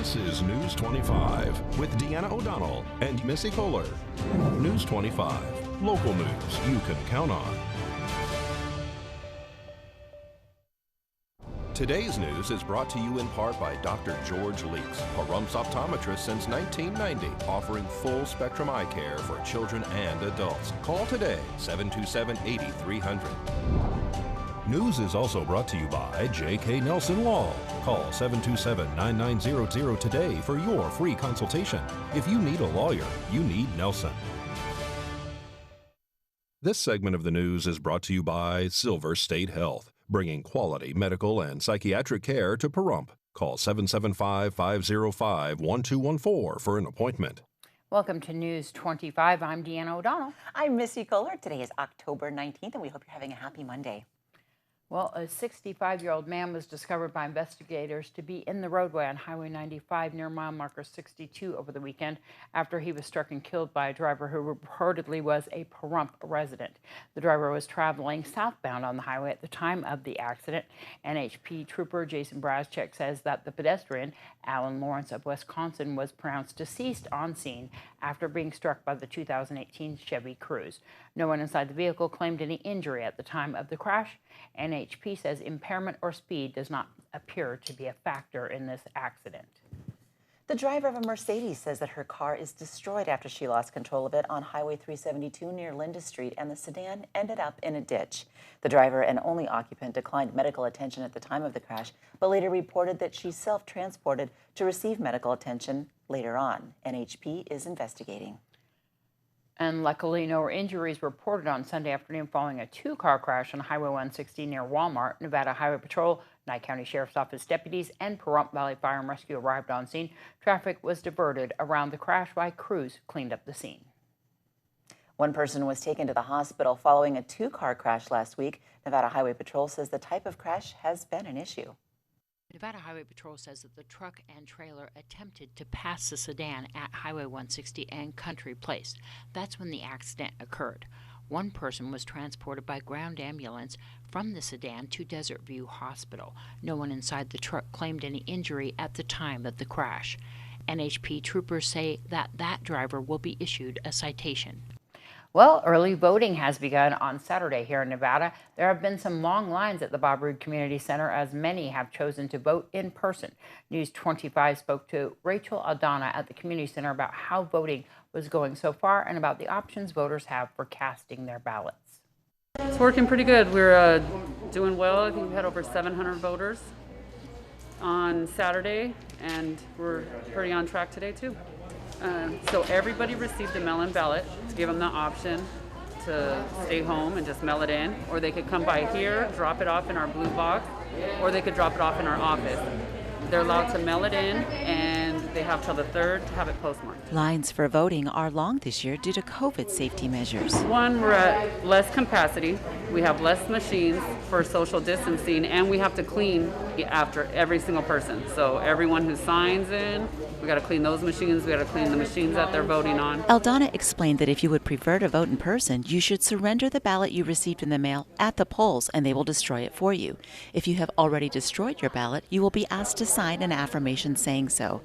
This is News 25 with Deanna O'Donnell and Missy Kohler. News 25, local news you can count on. Today's news is brought to you in part by Dr. George Leeks, Pahrumph's optometrist since 1990, offering full spectrum eye care for children and adults. Call today, 727-8300. News is also brought to you by J.K. Nelson Law. Call 727-9900 today for your free consultation. If you need a lawyer, you need Nelson. This segment of the news is brought to you by Silver State Health, bringing quality medical and psychiatric care to Pahrump. Call 775-505-1214 for an appointment. Welcome to News 25. I'm Deanna O'Donnell. I'm Missy Kohler. Today is October 19th, and we hope you're having a happy Monday. Well, a 65-year-old man was discovered by investigators to be in the roadway on Highway 95 near mile marker 62 over the weekend after he was struck and killed by a driver who reportedly was a Pahrump resident. The driver was traveling southbound on the highway at the time of the accident. NHP Trooper Jason Braschek says that the pedestrian, Alan Lawrence of Wisconsin, was pronounced deceased on scene after being struck by the 2018 Chevy Cruze. No one inside the vehicle claimed any injury at the time of the crash. NHP says impairment or speed does not appear to be a factor in this accident. The driver of a Mercedes says that her car is destroyed after she lost control of it on Highway 372 near Linda Street, and the sedan ended up in a ditch. The driver and only occupant declined medical attention at the time of the crash, but later reported that she self-transported to receive medical attention later on. NHP is investigating. And luckily, no injuries reported on Sunday afternoon following a two-car crash on Highway 160 near Walmart. Nevada Highway Patrol, Nye County Sheriff's Office deputies, and Pahrump Valley Fire and Rescue arrived on scene. Traffic was diverted around the crash while crews cleaned up the scene. One person was taken to the hospital following a two-car crash last week. Nevada Highway Patrol says the type of crash has been an issue. Nevada Highway Patrol says that the truck and trailer attempted to pass the sedan at Highway 160 and Country Place. That's when the accident occurred. One person was transported by ground ambulance from the sedan to Desert View Hospital. No one inside the truck claimed any injury at the time of the crash. NHP troopers say that driver will be issued a citation. Well, early voting has begun on Saturday here in Nevada. There have been some long lines at the Bob Roode Community Center as many have chosen to vote in person. News 25 spoke to Rachel Aldana at the Community Center about how voting was going so far and about the options voters have for casting their ballots. It's working pretty good. We're doing well. I think we had over 700 voters on Saturday, and we're pretty on track today too. So everybody received a mail-in ballot to give them the option to stay home and just mail it in, or they could come by here, drop it off in our blue box, or they could drop it off in our office. They're allowed to mail it in, and they have till the 3rd to have it postmarked. Lines for voting are long this year due to COVID safety measures. One, we're at less capacity. We have less machines for social distancing, and we have to clean after every single person. So everyone who signs in, we got to clean those machines. We got to clean the machines that they're voting on. Aldana explained that if you would prefer to vote in person, you should surrender the ballot you received in the mail at the polls, and they will destroy it for you. If you have already destroyed your ballot, you will be asked to sign an affirmation saying so.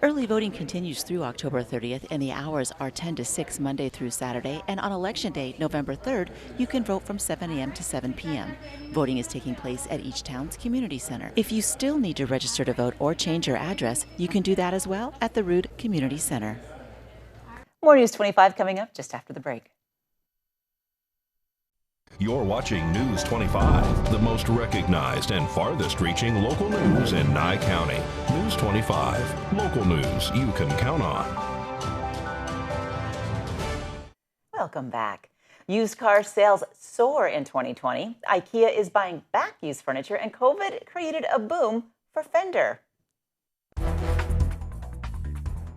Early voting continues through October 30th, and the hours are 10 to 6 Monday through Saturday, and on Election Day, November 3rd, you can vote from 7 a.m. to 7 p.m. Voting is taking place at each town's community center. If you still need to register to vote or change your address, you can do that as well at the Roode Community Center. More News 25 coming up just after the break. You're watching News 25, the most recognized and farthest-reaching local news in Nye County. News 25, local news you can count on. Welcome back. Used car sales soar in 2020. IKEA is buying back used furniture, and COVID created a boom for Fender.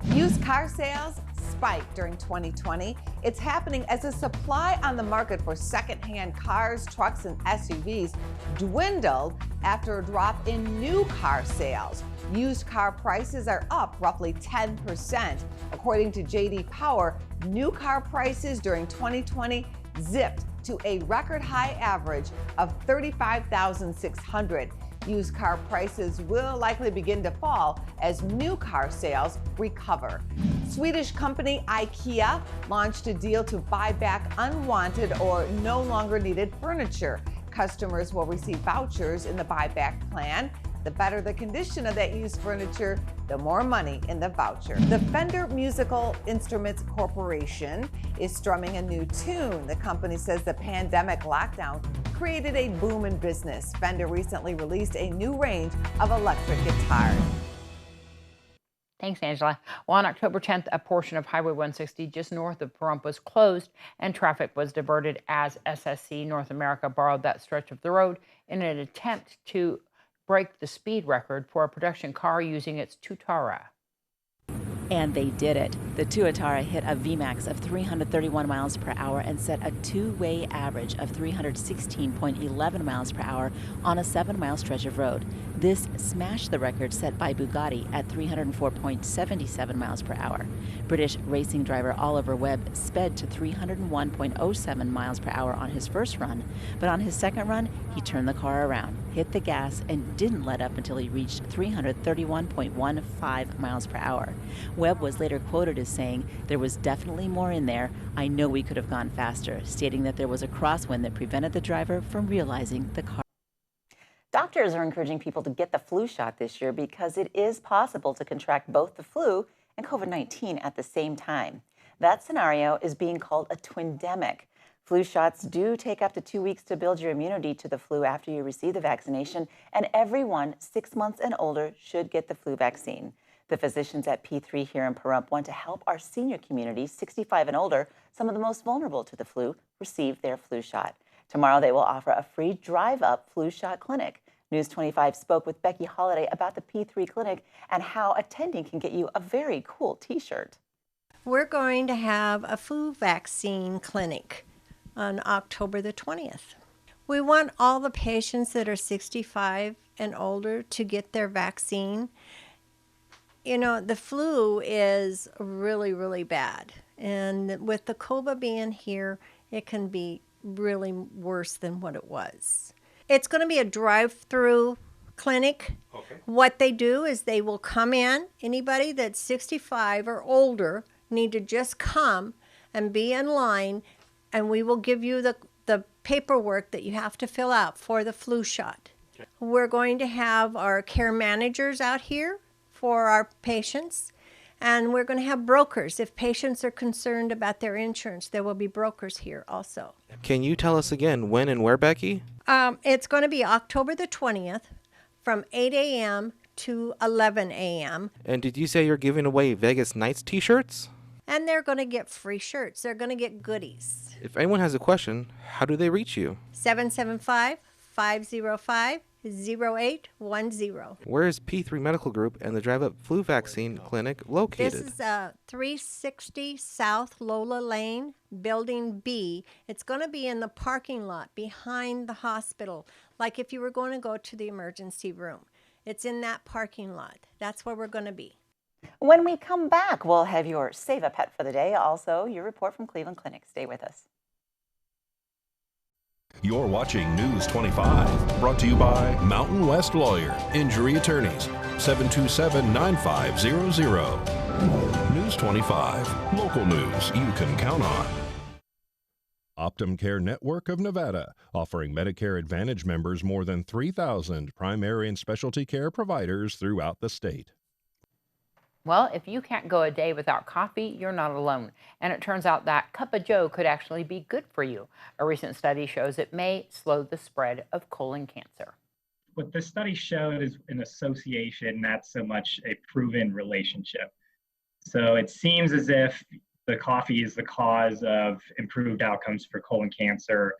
Used car sales spiked during 2020. It's happening as the supply on the market for secondhand cars, trucks, and SUVs dwindled after a drop in new car sales. Used car prices are up roughly 10%. According to J.D. Power, new car prices during 2020 zipped to a record high average of $35,600. Used car prices will likely begin to fall as new car sales recover. Swedish company IKEA launched a deal to buy back unwanted or no longer needed furniture. Customers will receive vouchers in the buyback plan. The better the condition of that used furniture, the more money in the voucher. The Fender Musical Instruments Corporation is strumming a new tune. The company says the pandemic lockdown created a boom in business. Fender recently released a new range of electric guitars. Thanks, Angela. Well, on October 10th, a portion of Highway 160 just north of Pahrump was closed and traffic was diverted as SSC North America borrowed that stretch of the road in an attempt to break the speed record for a production car using its Tuatara. And they did it. The Tuatara hit a VMAX of 331 miles per hour and set a two-way average of 316.11 miles per hour on a 7-mile stretch of road. This smashed the record set by Bugatti at 304.77 miles per hour. British racing driver Oliver Webb sped to 301.07 miles per hour on his first run, but on his second run, he turned the car around, hit the gas, and didn't let up until he reached 331.15 miles per hour. Webb was later quoted as saying, "There was definitely more in there. I know we could have gone faster," stating that there was a crosswind that prevented the driver from realizing the car. Doctors are encouraging people to get the flu shot this year because it is possible to contract both the flu and COVID-19 at the same time. That scenario is being called a twindemic. Flu shots do take up to 2 weeks to build your immunity to the flu after you receive the vaccination, and everyone 6 months and older should get the flu vaccine. The physicians at P3 here in Pahrump want to help our senior community, 65 and older, some of the most vulnerable to the flu, receive their flu shot. Tomorrow they will offer a free drive-up flu shot clinic. News 25 spoke with Becky Holliday about the P3 clinic and how attending can get you a very cool t-shirt. We're going to have a flu vaccine clinic on October the 20th. We want all the patients that are 65 and older to get their vaccine. You know, the flu is really, really bad. And with the COVID being here, it can be really worse than what it was. It's going to be a drive-through clinic. Okay. What they do is they will come in. Anybody that's 65 or older need to just come and be in line, and we will give you the paperwork that you have to fill out for the flu shot. Okay. We're going to have our care managers out here for our patients, and we're going to have brokers. If patients are concerned about their insurance, there will be brokers here also. Can you tell us again when and where, Becky? It's going to be October the 20th from 8 a.m. to 11 a.m. And did you say you're giving away Vegas Nights t-shirts? And they're going to get free shirts. They're going to get goodies. If anyone has a question, how do they reach you? 775-505-0810. Where is P3 Medical Group and the Drive Up Flu Vaccine Clinic located? This is 360 South Lola Lane, Building B. It's going to be in the parking lot behind the hospital, like if you were going to go to the emergency room. It's in that parking lot. That's where we're going to be. When we come back, we'll have your Save a Pet for the day, also your report from Cleveland Clinic. Stay with us. You're watching News 25, brought to you by Mountain West Lawyer, Injury Attorneys, 727-9500. News 25, local news you can count on. Optum Care Network of Nevada, offering Medicare Advantage members more than 3,000 primary and specialty care providers throughout the state. Well, if you can't go a day without coffee, you're not alone. And it turns out that Cup of Joe could actually be good for you. A recent study shows it may slow the spread of colon cancer. What the study showed is an association, not so much a proven relationship. So it seems as if the coffee is the cause of improved outcomes for colon cancer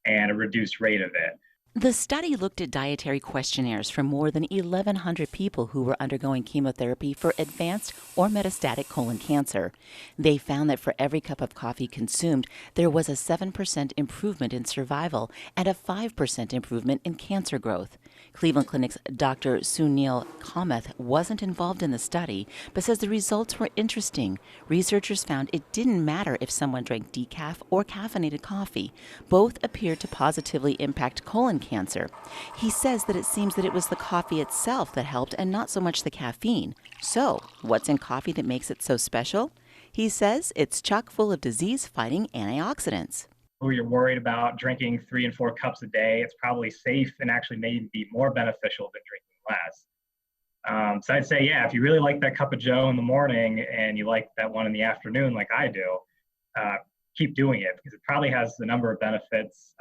and a reduced rate of it. The study looked at dietary questionnaires from more than 1,100 people who were undergoing chemotherapy for advanced or metastatic colon cancer. They found that for every cup of coffee consumed, there was a 7% improvement in survival and a 5% improvement in cancer growth. Cleveland Clinic's Dr. Sunil Kamath wasn't involved in the study, but says the results were interesting. Researchers found it didn't matter if someone drank decaf or caffeinated coffee. Both appeared to positively impact colon cancer. He says that it seems that it was the coffee itself that helped and not so much the caffeine. So, what's in coffee that makes it so special? He says it's chock full of disease-fighting antioxidants. Who you're worried about drinking 3 and 4 cups a day, it's probably safe and actually may be more beneficial than drinking less. So I'd say, yeah, if you really like that cup of Joe in the morning and you like that one in the afternoon like I do, keep doing it because it probably has a number of benefits,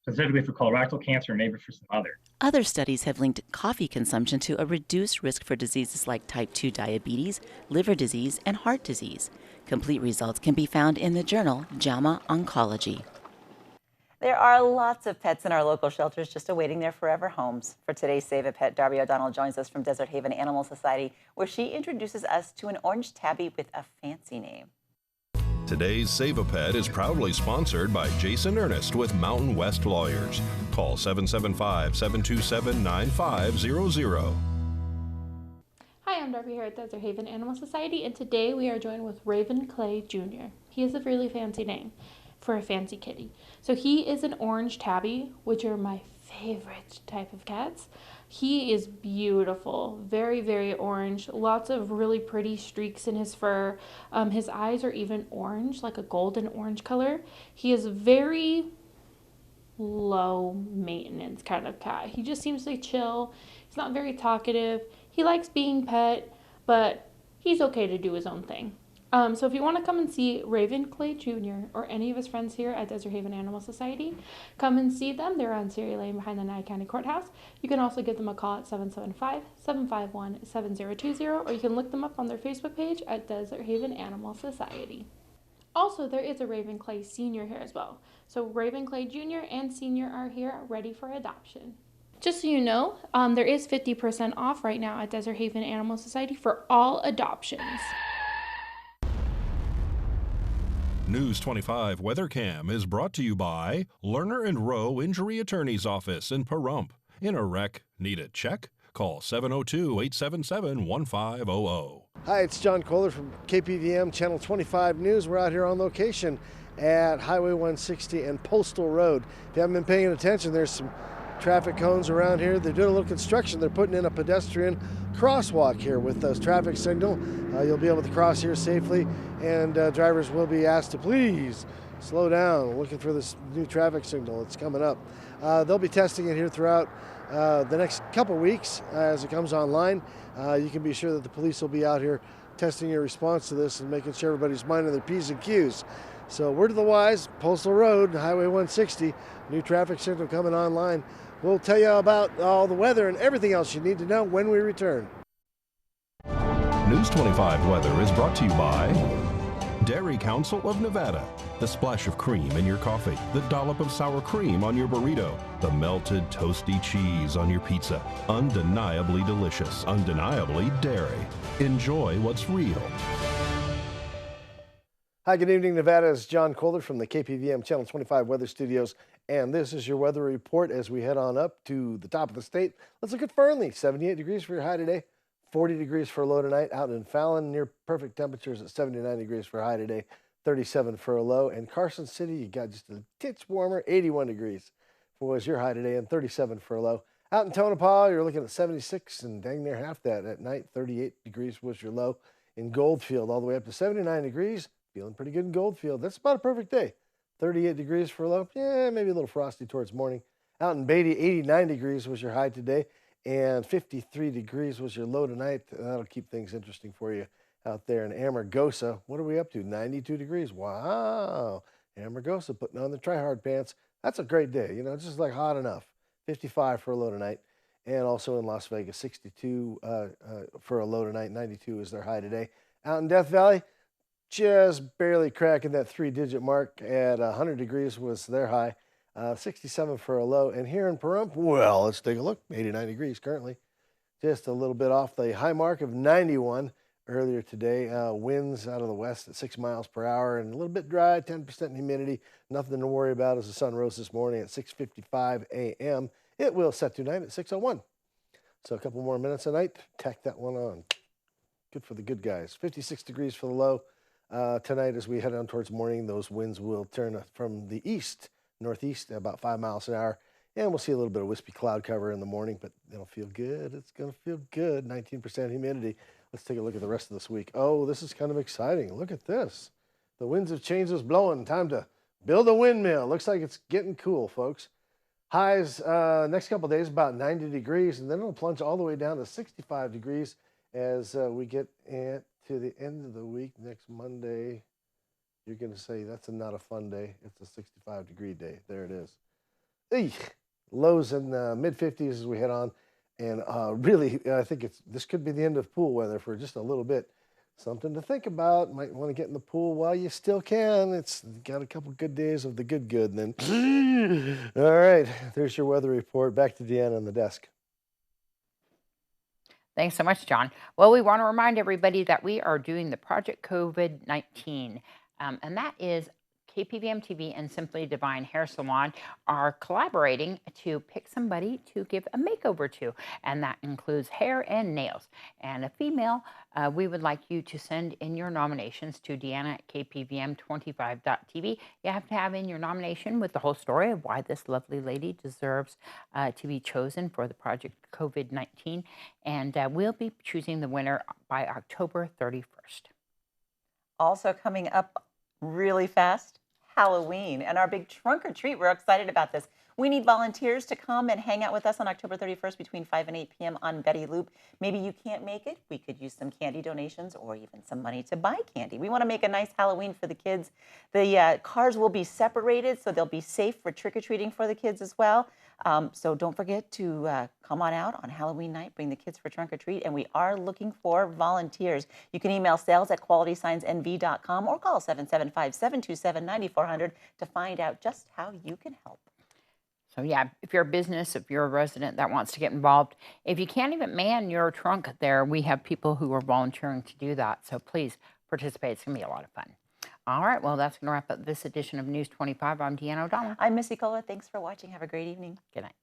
specifically for colorectal cancer and maybe for some others. Other studies have linked coffee consumption to a reduced risk for diseases like type 2 diabetes, liver disease, and heart disease. Complete results can be found in the journal JAMA Oncology. There are lots of pets in our local shelters just awaiting their forever homes. For today's Save a Pet, Darbie O'Donnell joins us from Desert Haven Animal Society, where she introduces us to an orange tabby with a fancy name. Today's Save a Pet is proudly sponsored by Jason Ernest with Mountain West Lawyers. Call 775-727-9500. Hi, I'm Darbie here at Desert Haven Animal Society, and today we are joined with Raven Clay Jr. He has a really fancy name for a fancy kitty. So he is an orange tabby, which are my favorite type of cats. He is beautiful, very, very orange, lots of really pretty streaks in his fur. His eyes are even orange, like a golden orange color. He is very low maintenance kind of cat. He just seems to chill. He's not very talkative. He likes being pet, but he's okay to do his own thing. So if you want to come and see Raven Clay Jr. or any of his friends here at Desert Haven Animal Society, come and see them. They're on Ceres Lane behind the Nye County Courthouse. You can also give them a call at 775-751-7020, or you can look them up on their Facebook page at Desert Haven Animal Society. Also, there is a Raven Clay Sr. here as well. So Raven Clay Jr. and Sr. are here ready for adoption. Just so you know, there is 50% off right now at Desert Haven Animal Society for all adoptions. News 25 Weather Cam is brought to you by Lerner and Rowe Injury Attorney's Office in Pahrump. In a wreck, need a check? Call 702-877-1500. Hi, it's John Kohler from KPVM Channel 25 News. We're out here on location at Highway 160 and Postal Road. If you haven't been paying attention, there's some traffic cones around here. They're doing a little construction. They're putting in a pedestrian crosswalk here with those traffic signal. You'll be able to cross here safely, and drivers will be asked to please slow down. We're looking for this new traffic signal that's coming up. They'll be testing it here throughout the next couple weeks as it comes online. You can be sure that the police will be out here testing your response to this and making sure everybody's minding their P's and Q's. So word to the wise, Postal Road, Highway 160, new traffic signal coming online. We'll tell you about all the weather and everything else you need to know when we return. News 25 weather is brought to you by Dairy Council of Nevada. The splash of cream in your coffee, the dollop of sour cream on your burrito, the melted toasty cheese on your pizza. Undeniably delicious, undeniably dairy. Enjoy what's real. Hi, good evening, Nevada. It's John Kohler from the KPVM Channel 25 Weather Studios, and this is your weather report as we head on up to the top of the state. Let's look at Fernley. 78 degrees for your high today, 40 degrees for a low tonight. Out in Fallon, near perfect temperatures at 79 degrees for a high today, 37 for a low. And Carson City, you got just a titch warmer, 81 degrees was your high today and 37 for a low. Out in Tonopah, you're looking at 76 and dang near half that at night. 38 degrees was your low. In Goldfield, all the way up to 79 degrees. Feeling pretty good in Goldfield. That's about a perfect day. 38 degrees for a low. Yeah, maybe a little frosty towards morning. Out in Beatty, 89 degrees was your high today, and 53 degrees was your low tonight. That'll keep things interesting for you out there in Amargosa. What are we up to? 92 degrees. Wow. Amargosa putting on the try-hard pants. That's a great day. You know, just like hot enough. 55 for a low tonight. And also in Las Vegas, 62 for a low tonight. 92 is their high today. Out in Death Valley, just barely cracking that 3-digit mark at 100 degrees was their high, 67 for a low. And here in Pahrump, well, let's take a look. 89 degrees currently, just a little bit off the high mark of 91 earlier today. Winds out of the west at 6 miles per hour and a little bit dry, 10% humidity. Nothing to worry about as the sun rose this morning at 6:55 a.m. It will set tonight at 6:01. So a couple more minutes tonight. Tack that one on. Good for the good guys. 56 degrees for the low. Tonight, as we head on towards morning, those winds will turn from the east, northeast, at about 5 miles an hour, And we'll see a little bit of wispy cloud cover in the morning, but it'll feel good. It's going to feel good. 19% humidity. Let's take a look at the rest of this week. Oh, this is kind of exciting. Look at this. The winds of change is blowing. Time to build a windmill. Looks like it's getting cool, folks. Highs next couple of days about 90 degrees, and then it'll plunge all the way down to 65 degrees as we get to the end of the week next Monday. You're going to say that's not a fun day. It's a 65-degree day. There it is. Eek. Lows in the mid-50s as we head on. And really, I think this could be the end of pool weather for just a little bit. Something to think about. Might want to get in the pool while you still can. It's got a couple good days of the good, and then, all right, there's your weather report. Back to Deanna on the desk. Thanks so much, John. Well, we want to remind everybody that we are doing the Project COVID-19, and that is KPVM-TV and Simply Divine Hair Salon are collaborating to pick somebody to give a makeover to, and that includes hair and nails. And a female, we would like you to send in your nominations to Deanna at KPVM25.tv. You have to have in your nomination with the whole story of why this lovely lady deserves to be chosen for the Project COVID-19, and we'll be choosing the winner by October 31st. Also coming up really fast, Halloween and our big trunk or treat. We're excited about this. We need volunteers to come and hang out with us on October 31st between 5 and 8 p.m. on Betty Loop. Maybe you can't make it. We could use some candy donations or even some money to buy candy. We want to make a nice Halloween for the kids. The cars will be separated, so they'll be safe for trick-or-treating for the kids as well. So don't forget to come on out on Halloween night, bring the kids for trunk or treat, and we are looking for volunteers. You can email sales@qualitysignsnv.com or call 775-727-9400 to find out just how you can help. So yeah, if you're a business, if you're a resident that wants to get involved, if you can't even man your trunk there, we have people who are volunteering to do that. So please participate. It's going to be a lot of fun. All right, well, that's going to wrap up this edition of News 25. I'm Deanna O'Donnell. I'm Missy Cola. Thanks for watching. Have a great evening. Good night.